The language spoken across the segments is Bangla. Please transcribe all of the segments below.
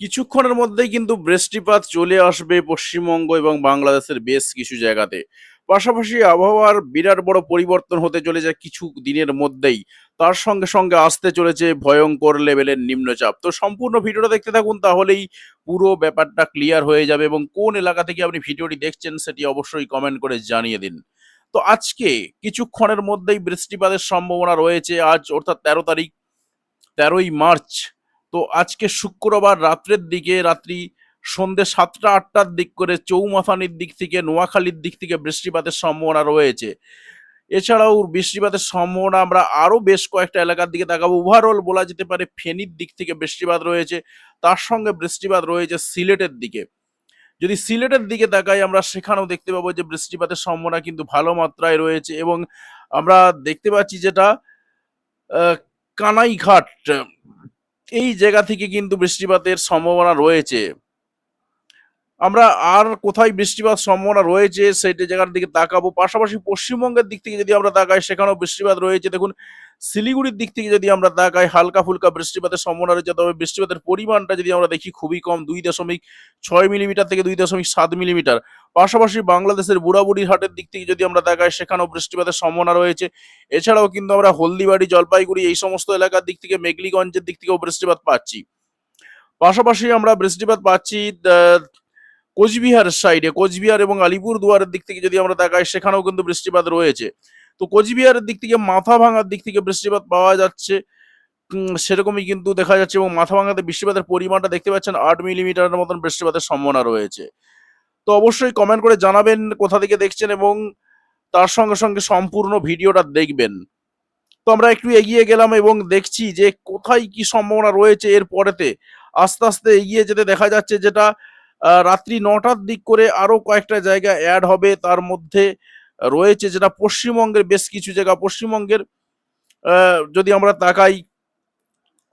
কিছুক্ষণের মধ্যেই কিন্তু বৃষ্টিপাত চলে আসবে পশ্চিমবঙ্গ এবং বাংলাদেশের বেশ কিছু জায়গাতে। পাশাপাশি আবহাওয়ার বিরাট বড় পরিবর্তন হতে চলেছে কিছু দিনের মধ্যেই। তার সঙ্গে সঙ্গে আসতে চলেছে ভয়ঙ্কর লেভেলের নিম্নচাপ। তো সম্পূর্ণ ভিডিওটা দেখতে থাকুন, তাহলেই পুরো ব্যাপারটা ক্লিয়ার হয়ে যাবে এবং কোন এলাকা থেকে আপনি ভিডিওটি দেখছেন সেটি অবশ্যই কমেন্ট করে জানিয়ে দিন। তো আজকে কিছুক্ষণের মধ্যেই বৃষ্টিপাতের সম্ভাবনা রয়েছে, আজ অর্থাৎ ১৩ তারিখ, ১৩ই মার্চ। তো আজকে শুক্রবার রাত্রের দিকে, সন্ধ্যে ৭টা ৮টার দিক করে চৌমাথানির দিক থেকে, নোয়াখালীর দিক থেকে বৃষ্টিপাতের সম্ভাবনা রয়েছে। এছাড়াও বৃষ্টিপাতের সম্ভাবনা আমরা আরো বেশ কয়েকটা এলাকার দিকে তাকাবো। ওভারঅল বলা যেতে পারে ফেনীর দিক থেকে বৃষ্টিপাত রয়েছে, তার সঙ্গে বৃষ্টিপাত রয়েছে সিলেটের দিকে। যদি সিলেটের দিকে তাকাই, আমরা সেখানেও দেখতে পাবো যে বৃষ্টিপাতের সম্ভাবনা কিন্তু ভালো মাত্রায় রয়েছে এবং আমরা দেখতে পাচ্ছি যেটা আহ, কানাইঘাট, এই জায়গা থেকে কিন্তু বৃষ্টিপাতের সম্ভাবনা রয়েছে। আমরা আর কোথায় বৃষ্টিপাত সম্ভাবনা রয়েছে সেই জায়গার দিকে তাকাবো। পাশাপাশি পশ্চিমবঙ্গের দিক থেকে যদি আমরা তাকাই, সেখানেও বৃষ্টিপাত রয়েছে। দেখুন, শিলিগুড়ির দিক থেকে যদি আমরা তাকাই, হালকা ফুলকা বৃষ্টিপাতের সম্ভাবনা রয়েছে, তবে বৃষ্টিপাতের পরিমাণটা যদি আমরা দেখি খুবই কম, ২.৬ মিলিমিটার থেকে ২.৭ মিলিমিটার। পাশাপাশি বাংলাদেশের বুড়াবুড়ির হাটের দিক থেকে যদি আমরা তাকাই, সেখানেও বৃষ্টিপাতের সম্ভাবনা রয়েছে। এছাড়াও কিন্তু আমরা হলদিবাড়ি, জলপাইগুড়ি এই সমস্ত এলাকার দিক থেকে, মেঘলিগঞ্জের দিক থেকেও বৃষ্টিপাত পাচ্ছি। পাশাপাশি আমরা বৃষ্টিপাত পাচ্ছি কোচবিহারের সাইডে, কোচবিহার এবং আলিপুরদুয়ারের দিক থেকে যদি আমরা তাকাই, সেখানেও কিন্তু বৃষ্টিপাত রয়েছে। তো কোচবিহারের দিক থেকে, মাথা ভাঙার দিক থেকে বৃষ্টিপাত পাওয়া যাচ্ছে, সেরকমই কিন্তু দেখা যাচ্ছে। এবং মাথা ভাঙাতে বৃষ্টিপাতের পরিমাণটা দেখতে পাচ্ছেন, ৮ মিলিমিটারের মতন বৃষ্টিপাতের সম্ভাবনা রয়েছে। তো অবশ্যই কমেন্ট করে জানাবেন কোথা থেকে দেখছেন এবং তার সঙ্গে সঙ্গে সম্পূর্ণ ভিডিওটা দেখবেন। তো আমরা একটু এগিয়ে গেলাম এবং দেখছি যে কোথায় কি সম্ভাবনা রয়েছে এর পরেতে। আস্তে আস্তে এগিয়ে যেতে দেখা যাচ্ছে যেটা রাত্রি ৯টার দিক করে আরো কয়েকটা জায়গা অ্যাড হবে। তার মধ্যে রয়েছে যেটা পশ্চিমবঙ্গের বেশ কিছু জায়গা। পশ্চিমবঙ্গের যদি আমরা তাকাই,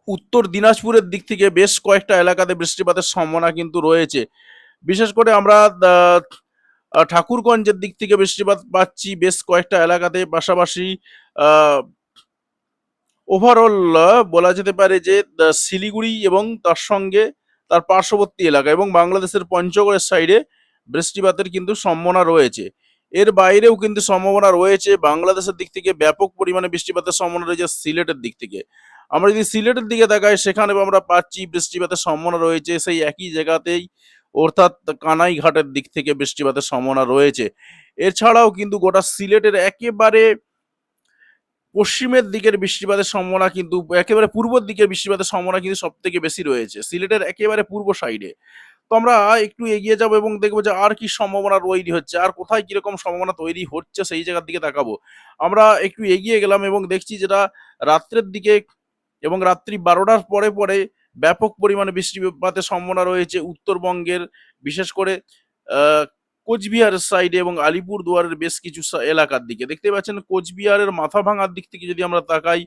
উত্তর দিনাজপুরের দিক থেকে বেশ কয়েকটা এলাকাতে বৃষ্টিপাতের সম্ভাবনা কিন্তু রয়েছে। বিশেষ করে আমরা ঠাকুরগঞ্জের দিক থেকে বৃষ্টিপাত পাচ্ছি বেশ কয়েকটা এলাকাতে। পাশাপাশি আহ ওভারঅল বলা যেতে পারে যে শিলিগুড়ি এবং তার সঙ্গে তার পার্শ্ববর্তী এলাকা এবং বাংলাদেশের পঞ্চগড়ের সাইডে বৃষ্টিপাতের কিন্তু সম্ভাবনা রয়েছে। এর বাইরেও কিন্তু সম্ভাবনা রয়েছে বাংলাদেশের দিক থেকে, ব্যাপক পরিমাণে বৃষ্টিপাতের সম্ভাবনা রয়েছে সিলেটের দিক থেকে। আমরা যদি সিলেটের দিকে তাকাই, সেখানে আমরা পাচ্ছি বৃষ্টিপাতের সম্ভাবনা রয়েছে সেই একই জায়গাতেই, অর্থাৎ কানাইঘাটের দিক থেকে বৃষ্টিপাতের সম্ভাবনা রয়েছে। এছাড়াও কিন্তু গোটা সিলেটের একেবারে পশ্চিমের দিকের বৃষ্টিপাতের সম্ভাবনা কিন্তু, একেবারে পূর্বের দিকের বৃষ্টিপাতের সম্ভাবনা কিন্তু সব থেকে বেশি রয়েছে সিলেটের একেবারে পূর্ব সাইডে। তো আমরা একটু এগিয়ে যাব এবং দেখবো যে আর কি সম্ভাবনা তৈরি হচ্ছে, আর কোথায় কিরকম সম্ভাবনা তৈরি হচ্ছে সেই জায়গার দিকে তাকাবো। আমরা একটু এগিয়ে গেলাম এবং দেখছি যেটা রাত্রের দিকে এবং রাত্রি ১২টার পরে পরে ব্যাপক পরিমাণে বৃষ্টিপাতের সম্ভাবনা রয়েছে উত্তরবঙ্গের, বিশেষ করে আহ কোচবিহারের সাইডে এবং আলিপুরদুয়ারের বেশ কিছু এলাকার দিকে। দেখতে পাচ্ছেন কোচবিহারের মাথা ভাঙার দিক থেকে যদি আমরা তাকাই,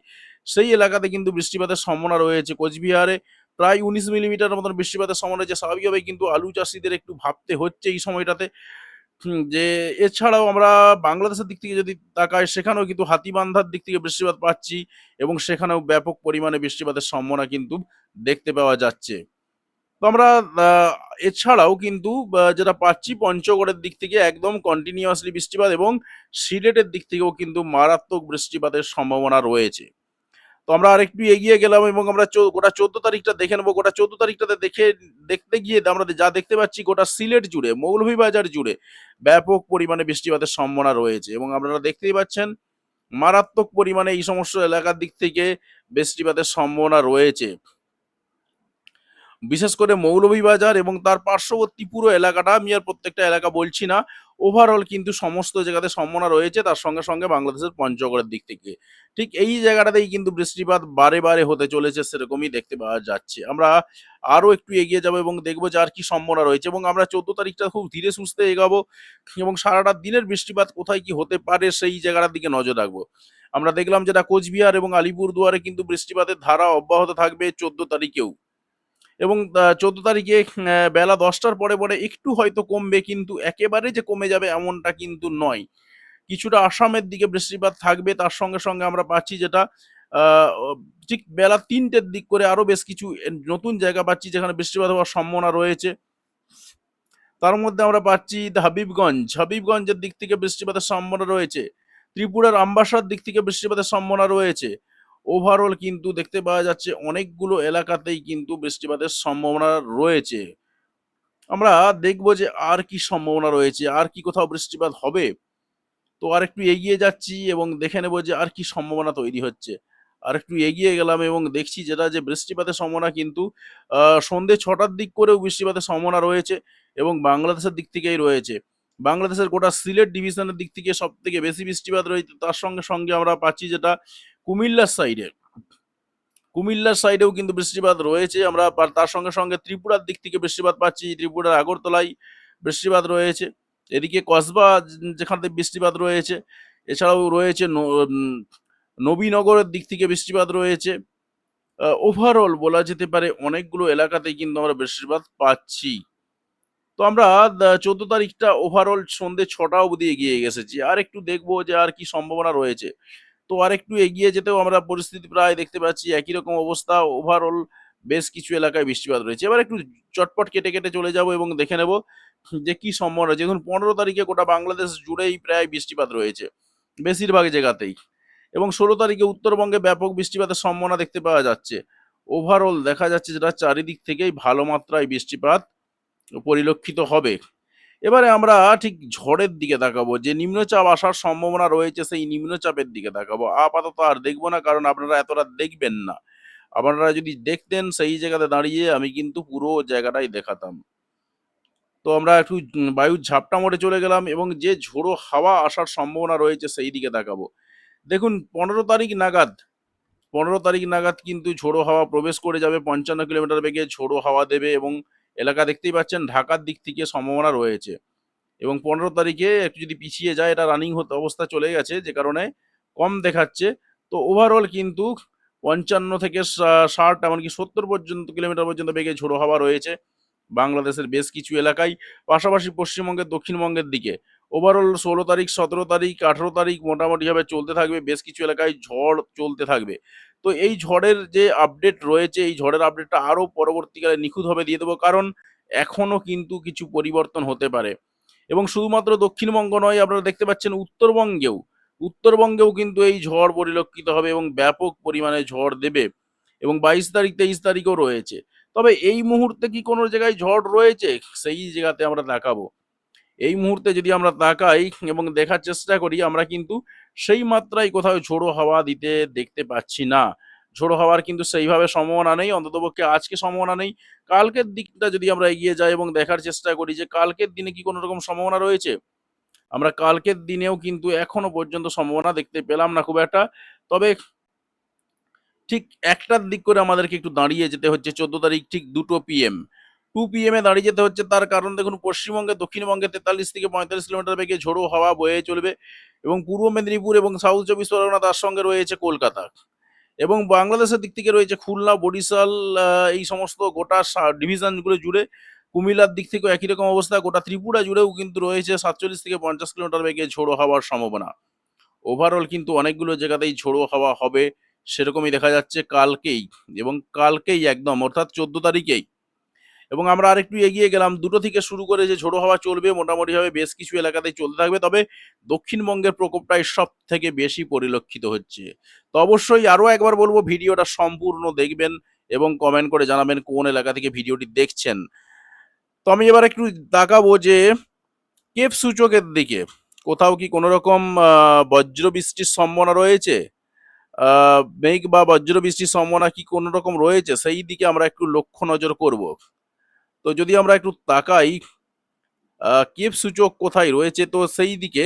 সেই এলাকাতে কিন্তু বৃষ্টিপাতের সম্ভাবনা রয়েছে। কোচবিহারে প্রায় ১৯ মিলিমিটার মতন বৃষ্টিপাতের সম্ভাবনা রয়েছে। স্বাভাবিকভাবে কিন্তু আলু চাষিদের একটু ভাবতে হচ্ছে এই সময়টাতে। যে এছাড়াও আমরা বাংলাদেশের দিক থেকে যদি তাকাই, সেখানেও কিন্তু হাতীবান্ধার দিক থেকে বৃষ্টিপাত পাচ্ছি এবং সেখানেও ব্যাপক পরিমাণে বৃষ্টিপাতের সম্ভাবনা কিন্তু দেখতে পাওয়া যাচ্ছে। তো আমরা এছাড়াও কিন্তু যেটা পাচ্ছি পঞ্চগড়ের দিক থেকে একদম কন্টিনিউয়াসলি বৃষ্টিপাত এবং সিলেটের দিক থেকেও কিন্তু মারাত্মক বৃষ্টিপাতের সম্ভাবনা রয়েছে। তো আমরা আরেকটু এগিয়ে গেলাম এবং আমরা গোটা ১৪ তারিখটা দেখে নেবো। গোটা ১৪ তারিখটাতে দেখতে গিয়ে আমরা যা দেখতে পাচ্ছি, গোটা সিলেট জুড়ে, মৌলভীবাজার জুড়ে ব্যাপক পরিমাণে বৃষ্টিপাতের সম্ভাবনা রয়েছে এবং আপনারা দেখতেই পাচ্ছেন মারাত্মক পরিমাণে এই সমস্ত এলাকার দিক থেকে বৃষ্টিপাতের সম্ভাবনা রয়েছে। বিশেষ করে মৌলভীবাজার এবং তার পার্শ্ববর্তী পুরো এলাকাটা, আমি আর প্রত্যেকটা এলাকা বলছি না, ওভারঅল কিন্তু সমস্ত জায়গাতে সম্ভাবনা রয়েছে। তার সঙ্গে সঙ্গে বাংলাদেশের পঞ্চগড়ের দিক থেকে ঠিক এই জায়গাটাতেই কিন্তু বৃষ্টিপাত বারে বারে হতে চলেছে, সেরকমই দেখতে পাওয়া যাচ্ছে। আমরা আরো একটু এগিয়ে যাব এবং দেখবো যে আর কি সম্ভাবনা রয়েছে এবং আমরা ১৪ তারিখটা খুব ধীরে সুস্থে এগাবো এবং সারাটা দিনের বৃষ্টিপাত কোথায় কি হতে পারে সেই জায়গাটার দিকে নজর রাখবো। আমরা দেখলাম যেটা কোচবিহার এবং আলিপুরদুয়ারে কিন্তু বৃষ্টিপাতের ধারা অব্যাহত থাকবে ১৪ তারিখেও এবং ১৪ তারিখে বেলা ১০টার পরে পরে একটু হয়তো কমবে, কিন্তু একেবারে যে কমে যাবে এমনটা কিন্তু নয়। কিছুটা আসামের দিকে বৃষ্টিপাত থাকবে। তার সঙ্গে সঙ্গে আমরা পাচ্ছি যেটা ঠিক বেলা ৩টের দিক করে আরো বেশ কিছু নতুন জায়গা পাচ্ছি যেখানে বৃষ্টিপাত হওয়ার সম্ভাবনা রয়েছে। তার মধ্যে আমরা পাচ্ছি হাবিবগঞ্জের দিক থেকে বৃষ্টিপাতের সম্ভাবনা রয়েছে। ত্রিপুরার আমবাসার দিক থেকে বৃষ্টিপাতের সম্ভাবনা রয়েছে। ওভারঅল কিন্তু দেখতে পাওয়া যাচ্ছে অনেকগুলো এলাকাতেই কিন্তু বৃষ্টিপাতের সম্ভাবনা রয়েছে। আমরা দেখব যে আর কি সম্ভাবনা রয়েছে, আর কি কোথাও বৃষ্টিপাত হবে? তো আরেকটু এগিয়ে যাচ্ছি এবং দেখে নেব যে আর কি সম্ভাবনা তৈরি হচ্ছে। আরেকটু এগিয়ে গেলাম এবং দেখছি যেটা যে বৃষ্টিপাতের সম্ভাবনা কিন্তু সন্ধ্যে ৬টার দিক করেও বৃষ্টিপাতের সম্ভাবনা রয়েছে এবং বাংলাদেশের দিক থেকেই রয়েছে। বাংলাদেশের গোটা সিলেট ডিভিশনের দিক থেকে সবথেকে বেশি বৃষ্টিপাত রয়েছে। তার সঙ্গে আমরা পাচ্ছি যেটা কুমিল্লার সাইডে। কুমিল্লার সাইডেও কিন্তু বৃষ্টিপাত রয়েছে। আমরা তার সঙ্গে ত্রিপুরার দিক থেকে বৃষ্টিপাত পাচ্ছি। ত্রিপুরার আগরতলায় বৃষ্টিপাত রয়েছে। এদিকে কসবা যেখানে বৃষ্টিপাত রয়েছে। এছাড়াও রয়েছে নবীনগরের দিক থেকে বৃষ্টিপাত রয়েছে। ওভারঅল বলা যেতে পারে অনেকগুলো এলাকাতেই কিন্তু আমরা বৃষ্টিপাত পাচ্ছি। তো আমরা ১৪ তারিখটা ওভারঅল সন্ধ্যে ৬টা অবধি এগিয়ে এসেছি। আর একটু দেখবো যে আর কি সম্ভাবনা রয়েছে। তো আরেকটু এগিয়ে যেতেও আমরা পরিস্থিতি প্রায় দেখতে পাচ্ছি একই রকম অবস্থা। ওভারঅল বেশ কিছু এলাকায় বৃষ্টিপাত রয়েছে। এবার একটু চটপট কেটে চলে যাবো এবং দেখে নেব যে কি সম্ভাবনা। দেখুন ১৫ তারিখে গোটা বাংলাদেশ জুড়েই প্রায় বৃষ্টিপাত রয়েছে। বেশিরভাগ জায়গাতেই। এবং ১৬ তারিখে উত্তরবঙ্গে ব্যাপক বৃষ্টিপাতের সম্ভাবনা দেখতে পাওয়া যাচ্ছে। ওভারঅল দেখা যাচ্ছে যেটা চারিদিক থেকেই ভালো মাত্রায় বৃষ্টিপাত পরিলক্ষিত হবে। এবারে আমরা ঠিক ঝড়ের দিকে তাকাবো। যে নিম্নচাপ আসার সম্ভাবনা রয়েছে সেই নিম্নচাপের দিকে তাকাবো। আপাতত আর দেখব না কারণ আপনারা এত রাত দেখবেন না। আপনারা যদি দেখতেন সেই জায়গাতে দাঁড়িয়ে আমি কিন্তু পুরো জায়গাটাই দেখাতাম। তো আমরা একটু বায়ুর ঝাপটা মোড়ে চলে গেলাম এবং যে ঝোড়ো হাওয়া আসার সম্ভাবনা রয়েছে সেই দিকে তাকাবো। দেখুন ১৫ তারিখ নাগাদ কিন্তু ঝোড়ো হাওয়া প্রবেশ করে যাবে। ৫৫ কিলোমিটার বেগে ঝোড়ো হাওয়া দেবে এবং এলাকা দেখতেই পাচ্ছেন ঢাকার দিক থেকে সম্ভাবনা রয়েছে। এবং ১৫ তারিখে একটু যদি পিছিয়ে যায় এটা রানিং অবস্থা চলে গেছে যে কারণে কম দেখাচ্ছে। তো ওভারঅল কিন্তু ৫৫ থেকে ৬০ এমনকি ৭০ পর্যন্ত কিলোমিটার পর্যন্ত বেগে ঝোড়ো হাওয়া রয়েছে বাংলাদেশের বেশ কিছু এলাকায়। পাশাপাশি পশ্চিমবঙ্গের দক্ষিণবঙ্গের দিকে ওভারঅল ১৬ তারিখ, ১৭ তারিখ, ১৮ তারিখ মোটামুটিভাবে চলতে থাকবে। বেশ কিছু এলাকায় ঝড় চলতে থাকবে। তো এই ঝড়ের যে আপডেট রয়েছে এই ঝড়ের আপডেটটা আরো পরবর্তীকালে নিখুঁতভাবে দিয়ে দেবো কারণ এখনো কিন্তু কিছু পরিবর্তন হতে পারে। এবং শুধুমাত্র দক্ষিণবঙ্গ নয় আপনারা দেখতে পাচ্ছেন উত্তরবঙ্গেও কিন্তু এই ঝড় পরিলক্ষিত হবে এবং ব্যাপক পরিমাণে ঝড় দেবে এবং ২২ তারিখ ২৩ তারিখও রয়েছে। তবে এই মুহূর্তে কি কোনো জায়গায় ঝড় রয়েছে? সেই জায়গাতে আমরা তাকাবো। এই মুহূর্তে যদি আমরা তাকাই এবং দেখার চেষ্টা করি আমরা কিন্তু সেই মাত্রায় কোথাও ঝোড়ো হাওয়া দিতে দেখতে পাচ্ছি না। ঝোড়ো হাওয়ার কিন্তু সেইভাবে সম্ভাবনা নেই। অন্ততপক্ষে আজকে সম্ভাবনা নেই। কালকের দিকটা যদি আমরা এগিয়ে যাই এবং দেখার চেষ্টা করি যে কালকের দিনে কি কোনো রকম সম্ভাবনা রয়েছে? আমরা কালকের দিনেও কিন্তু এখনো পর্যন্ত সম্ভাবনা দেখতে পেলাম না খুব একটা। তবে ঠিক ১টার দিক করে আমাদেরকে একটু দাঁড়িয়ে যেতে হচ্ছে ১৪ তারিখ ঠিক ২টো পিএম। 2 পিএম এ দাঁড়িয়ে যেতে হচ্ছে তার কারণ দেখুন পশ্চিমবঙ্গে, দক্ষিণবঙ্গে ৪৩ থেকে ৪৫ কিলোমিটার বেগে ঝোড়ো হাওয়া বয়ে চলবে এবং পূর্ব মেদিনীপুর এবং সাউথ ২৪ পরগনা তার সঙ্গে রয়েছে কলকাতা। এবং বাংলাদেশের দিক থেকে রয়েছে খুলনা, বরিশাল এই সমস্ত গোটা ডিভিশনগুলো জুড়ে। কুমিল্লার দিক থেকেও একই রকম অবস্থা। গোটা ত্রিপুরা জুড়েও কিন্তু রয়েছে ৪৭ থেকে ৫০ কিলোমিটার বেগে ঝোড়ো হাওয়ার সম্ভাবনা। ওভারঅল কিন্তু অনেকগুলো জায়গাতেই ঝোড়ো হাওয়া হবে সেরকমই দেখা যাচ্ছে কালকেই এবং কালকেই একদম অর্থাৎ ১৪ তারিখেই। এবং আমরা আরেকটু এগিয়ে গেলাম ২টো থেকে শুরু করে যে ঝোড়ো হাওয়া চলবে মোটামুটিভাবে বেশ কিছু এলাকাতেই চলতে থাকবে। তবে দক্ষিণবঙ্গের প্রকোপটাই সবথেকে বেশি পরিলক্ষিত হচ্ছে। তো অবশ্যই আরো একবার বলব ভিডিওটা সম্পূর্ণ দেখবেন এবং কমেন্ট করে জানাবেন কোন এলাকা থেকে ভিডিওটি দেখছেন। তো আমি এবার একটু তাকাবো যে কেপ সূচকের দিকে। কোথাও কি কোনো রকম বজ্র বৃষ্টির সম্ভাবনা রয়েছে? মেঘ বা বজ্র বৃষ্টির সম্ভাবনা কি কোনো রকম রয়েছে? সেই দিকে আমরা একটু লক্ষ্য নজর করব। তো যদি আমরা একটু তাকাই কেপ সূচক কোথায় রয়েছে তো সেই দিকে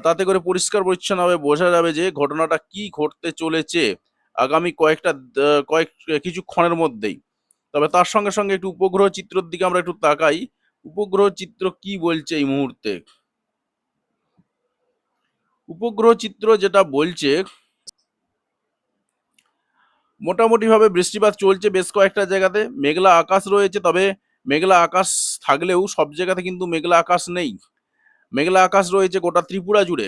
তাতে করে পরিষ্কার পরিচ্ছন্নভাবে বোঝা যাবে যে ঘটনাটা কি ঘটতে চলেছে আগামী কিছুক্ষণের মধ্যেই। তবে তার সঙ্গে একটু উপগ্রহ চিত্রের দিকে আমরা একটু তাকাই। উপগ্রহ চিত্র কি বলছে এই মুহূর্তে? উপগ্রহ চিত্র যেটা বলছে মোটামুটিভাবে বৃষ্টিপাত চলছে বেশ কয়েকটা জায়গাতে। মেঘলা আকাশ রয়েছে তবে মেঘলা আকাশ থাকলেও সব জায়গাতে কিন্তু মেঘলা আকাশ নেই। মেঘলা আকাশ রয়েছে গোটা ত্রিপুরা জুড়ে।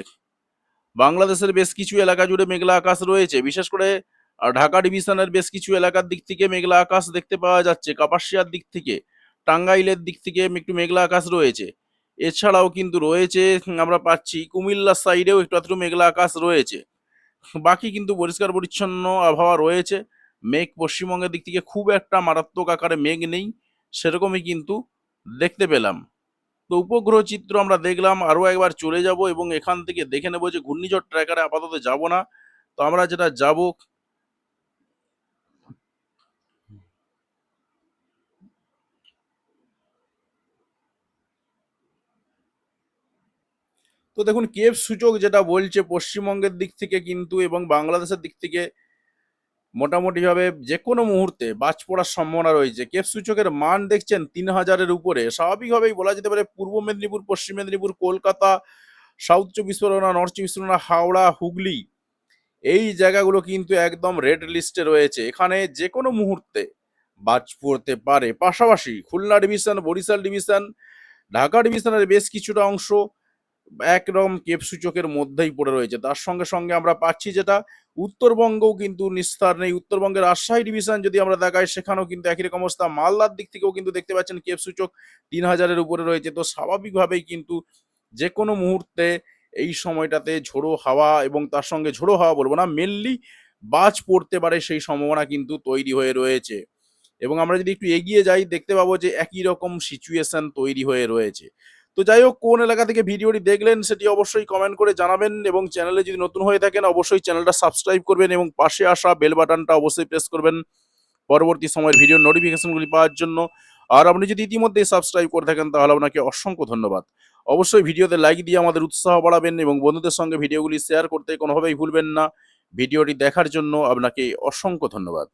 বাংলাদেশের বেশ কিছু এলাকা জুড়ে মেঘলা আকাশ রয়েছে। বিশেষ করে আর ঢাকা ডিভিশনের বেশ কিছু এলাকার দিক থেকে মেঘলা আকাশ দেখতে পাওয়া যাচ্ছে। কাপাসিয়ার দিক থেকে, টাঙ্গাইলের দিক থেকে একটু মেঘলা আকাশ রয়েছে। এছাড়াও কিন্তু রয়েছে আমরা পাচ্ছি কুমিল্লার সাইডেও একটু আধটু মেঘলা আকাশ রয়েছে। বাকি কিন্তু পরিষ্কার পরিচ্ছন্ন আবহাওয়া রয়েছে। মেঘ পশ্চিমবঙ্গের দিক থেকে খুব একটা মারাত্মক আকারে মেঘ নেই, সেরকমই কিন্তু দেখতে পেলাম। তো উপগ্রহ চিত্র আমরা দেখলাম, আরও একবার চলে যাব এবং এখান থেকে দেখে নেব যে ঘূর্ণিঝড় ট্র্যাকারে আপাতত যাব না। তো আমরা যেটা যাব, তো দেখুন কেপ সূচক যেটা বলছে পশ্চিমবঙ্গের দিক থেকে কিন্তু এবং বাংলাদেশের দিক থেকে মোটামুটিভাবে যে কোনো মুহূর্তে বাজ পড়ার সম্ভাবনা রয়েছে। কেপ সূচকের মান দেখছেন 3000-এর উপরে। স্বাভাবিকভাবেই বলা যেতে পারে পূর্ব মেদিনীপুর, পশ্চিম মেদিনীপুর, কলকাতা, সাউথ চব্বিশ পরগনা, নর্থ চব্বিশ পরগনা, হাওড়া, হুগলি, এই জায়গাগুলো কিন্তু একদম রেড লিস্টে রয়েছে। এখানে যে কোনো মুহূর্তে বাজ পড়তে পারে। পাশাপাশি খুলনা ডিভিশন, বরিশাল ডিভিশন, ঢাকা ডিভিশনের বেশ কিছুটা অংশ একরকম কেপ সূচকের মধ্যেই পড়ে রয়েছে। তার সঙ্গে সঙ্গে আমরা পাচ্ছি যেটা উত্তরবঙ্গও কিন্তু নিস্তার নেই। উত্তরবঙ্গের রাজশাহী ডিভিশন যদি আমরা দেখাই, সেখানেও কিন্তু একই রকম অবস্থা। মালদার দিক থেকেও কিন্তু দেখতে পাচ্ছেন কেপ সূচক 3000-এর উপরে রয়েছে। তো স্বাভাবিকভাবেই কিন্তু যে কোনো মুহূর্তে এই সময়টাতে ঝোড়ো হাওয়া, এবং তার সঙ্গে ঝোড়ো হাওয়া বলবো না, মেনলি বাজ পড়তে পারে সেই সম্ভাবনা কিন্তু তৈরি হয়ে রয়েছে। এবং আমরা যদি একটু এগিয়ে যাই দেখতে পাবো যে একই রকম সিচুয়েশন তৈরি হয়ে রয়েছে। তো যাই হোক, কোন এলাকা থেকে ভিডিওটি দেখলেন সেটি অবশ্যই কমেন্ট করে জানাবেন, এবং চ্যানেলে যদি নতুন হয়ে থাকেন অবশ্যই চ্যানেলটা সাবস্ক্রাইব করবেন এবং পাশে আসা বেল বাটনটা অবশ্যই প্রেস করবেন পরবর্তী সময়ের ভিডিও নোটিফিকেশনগুলি পাওয়ার জন্য। আর আপনি যদি ইতিমধ্যেই সাবস্ক্রাইব করে থাকেন তাহলে আপনাকে অসংখ্য ধন্যবাদ। অবশ্যই ভিডিওতে লাইক দিয়ে আমাদের উৎসাহ বাড়াবেন এবং বন্ধুদের সঙ্গে ভিডিওগুলি শেয়ার করতে কোনোভাবেই ভুলবেন না। ভিডিওটি দেখার জন্য আপনাকে অসংখ্য ধন্যবাদ।